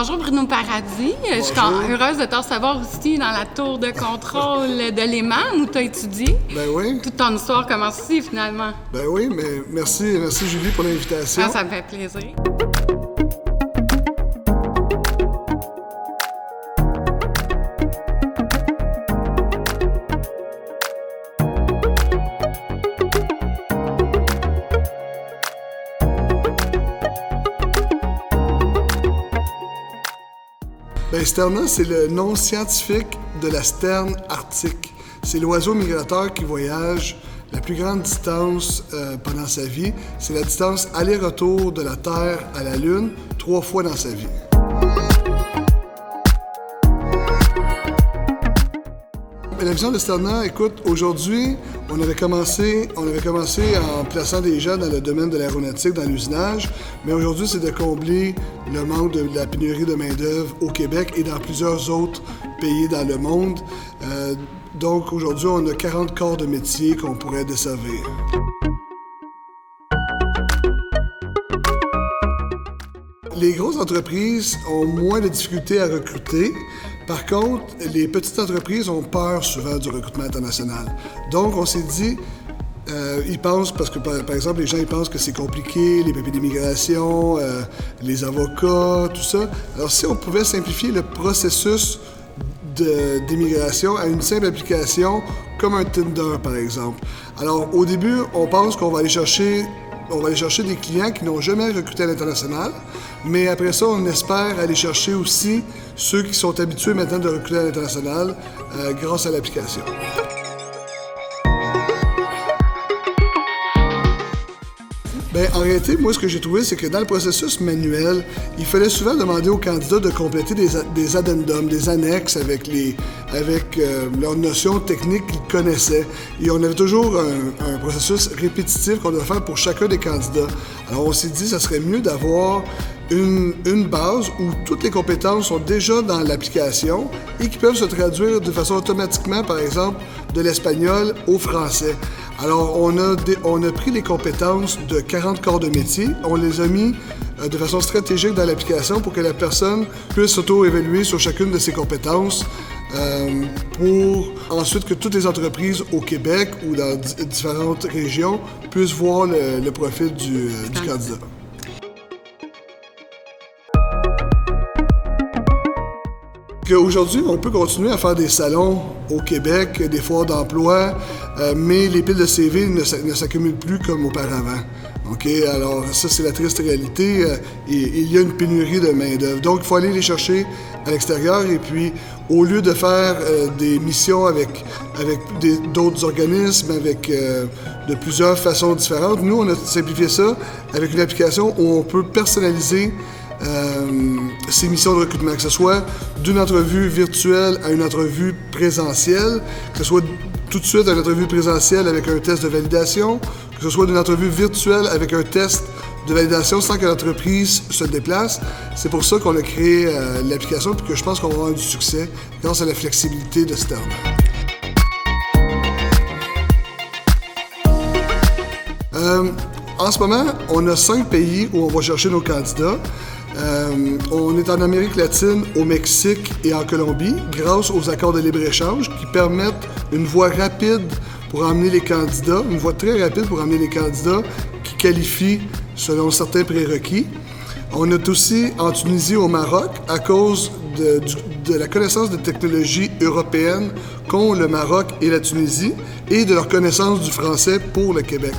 Bonjour Bruno Paradis. Je suis heureuse de te recevoir ici dans la tour de contrôle de l'EMAM où tu as étudié. Ben oui. Toute ton histoire commence ici finalement. Ben oui, mais merci Julie pour l'invitation. Ça me fait plaisir. Ben, Sterna, c'est le nom scientifique de la sterne arctique. C'est l'oiseau migrateur qui voyage la plus grande distance pendant sa vie. C'est la distance aller-retour de la Terre à la Lune 3 fois dans sa vie. La vision de Sterna, écoute, aujourd'hui, on avait commencé en plaçant des gens dans le domaine de l'aéronautique, dans l'usinage, mais aujourd'hui, c'est de combler le manque de la pénurie de main-d'œuvre au Québec et dans plusieurs autres pays dans le monde. Donc, aujourd'hui, on a 40 corps de métier qu'on pourrait desservir. Les grosses entreprises ont moins de difficultés à recruter. Par contre, les petites entreprises ont peur souvent du recrutement international. Donc, on s'est dit, ils pensent, parce que par exemple, les gens ils pensent que c'est compliqué, les papiers d'immigration, les avocats, tout ça. Alors, si on pouvait simplifier le processus d'immigration à une simple application, comme un Tinder, par exemple. Alors, au début, on pense qu'on va aller chercher des clients qui n'ont jamais recruté à l'international, mais après ça, on espère aller chercher aussi ceux qui sont habitués maintenant de recruter à l'international grâce à l'application. Bien, en réalité, moi, ce que j'ai trouvé, c'est que dans le processus manuel, il fallait souvent demander aux candidats de compléter des addendums, des annexes avec leurs notions techniques qu'ils connaissaient. Et on avait toujours un processus répétitif qu'on devait faire pour chacun des candidats. Alors, on s'est dit que ça serait mieux d'avoir une base où toutes les compétences sont déjà dans l'application et qui peuvent se traduire de façon automatiquement, par exemple, de l'espagnol au français. Alors, on a pris les compétences de 40 corps de métier, on les a mis de façon stratégique dans l'application pour que la personne puisse s'auto-évaluer sur chacune de ses compétences pour ensuite que toutes les entreprises au Québec ou dans différentes régions puissent voir le profil du candidat. Aujourd'hui, on peut continuer à faire des salons au Québec, des foires d'emploi, mais les piles de CV ne s'accumulent plus comme auparavant. OK? Alors, ça, c'est la triste réalité. Il y a une pénurie de main-d'œuvre. Donc, il faut aller les chercher à l'extérieur et puis, au lieu de faire des missions avec d'autres organismes, avec de plusieurs façons différentes, nous, on a simplifié ça avec une application où on peut personnaliser ces missions de recrutement, que ce soit d'une entrevue virtuelle à une entrevue présentielle, que ce soit tout de suite à une entrevue présentielle avec un test de validation, que ce soit d'une entrevue virtuelle avec un test de validation sans que l'entreprise se déplace. C'est pour ça qu'on a créé l'application et que je pense qu'on va avoir du succès grâce à la flexibilité de Sterna. En ce moment, on a 5 pays où on va chercher nos candidats. On est en Amérique latine, au Mexique et en Colombie, grâce aux accords de libre-échange qui permettent une voie rapide pour emmener les candidats, une voie très rapide pour emmener les candidats qui qualifient selon certains prérequis. On est aussi en Tunisie, au Maroc, à cause de la connaissance des technologies européennes qu'ont le Maroc et la Tunisie et de leur connaissance du français pour le Québec.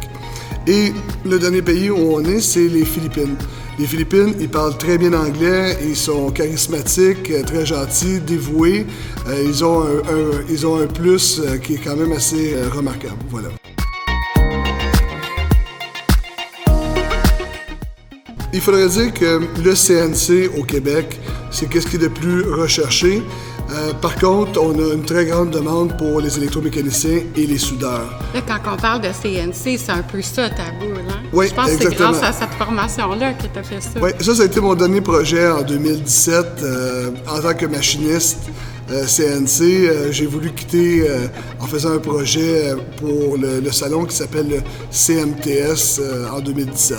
Et le dernier pays où on est, c'est les Philippines. Les Philippines, ils parlent très bien anglais, ils sont charismatiques, très gentils, dévoués. Ils ont un plus qui est quand même assez remarquable. Voilà. Il faudrait dire que le CNC au Québec, c'est qu'est-ce qui est de plus recherché. Par contre, on a une très grande demande pour les électromécaniciens et les soudeurs. Là, quand on parle de CNC, c'est un peu ça, ta boule, hein? Oui, je pense exactement. que c'est grâce à cette formation-là que tu as fait ça. Oui, ça a été mon dernier projet en 2017 en tant que machiniste CNC, j'ai voulu quitter en faisant un projet pour le salon qui s'appelle le CMTS en 2017.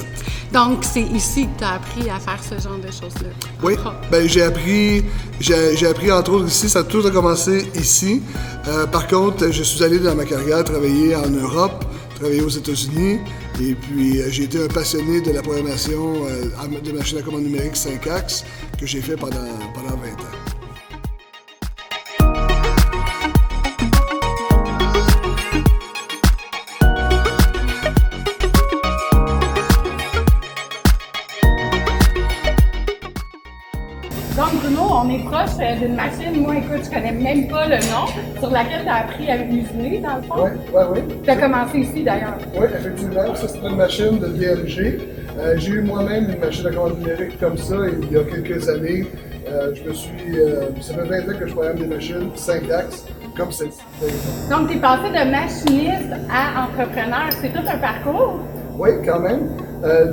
Donc, c'est ici que tu as appris à faire ce genre de choses-là? Oui, ben, j'ai appris entre autres ici, tout a commencé ici. Par contre, je suis allé dans ma carrière travailler en Europe, travailler aux États-Unis, et puis j'ai été un passionné de la programmation de machines à commande numérique 5-axes que j'ai fait pendant 20 ans. Donc, Bruno, on est proche d'une machine, moi, écoute, je connais même pas le nom, sur laquelle tu as appris à usiner, dans le fond. Oui. Tu as commencé ici, d'ailleurs. Oui, effectivement. Ça, c'est une machine de DLG. J'ai eu moi-même une machine à commande numérique comme ça il y a quelques années. Ça fait 20 ans que je programme des machines 5 axes comme celle-ci. Donc, tu es passé de machiniste à entrepreneur. C'est tout un parcours? Oui, quand même.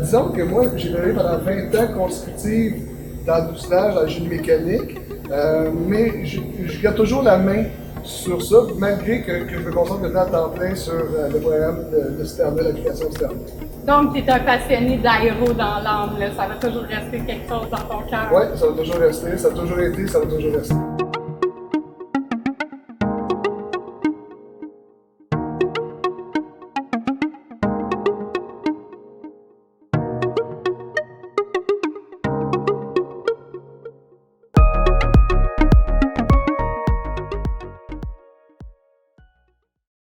Disons que moi, j'ai travaillé pendant 20 ans consécutifs dans l'outinage, dans la génie mécanique, mais je garde toujours la main sur ça, malgré que je me concentre maintenant à temps plein sur le programme de Sternet, l'application Sternet. Donc, tu es un passionné d'aéro dans l'âme, là. Ça va toujours rester quelque chose dans ton cœur. Oui, ça va toujours rester, ça a toujours été, ça va toujours rester.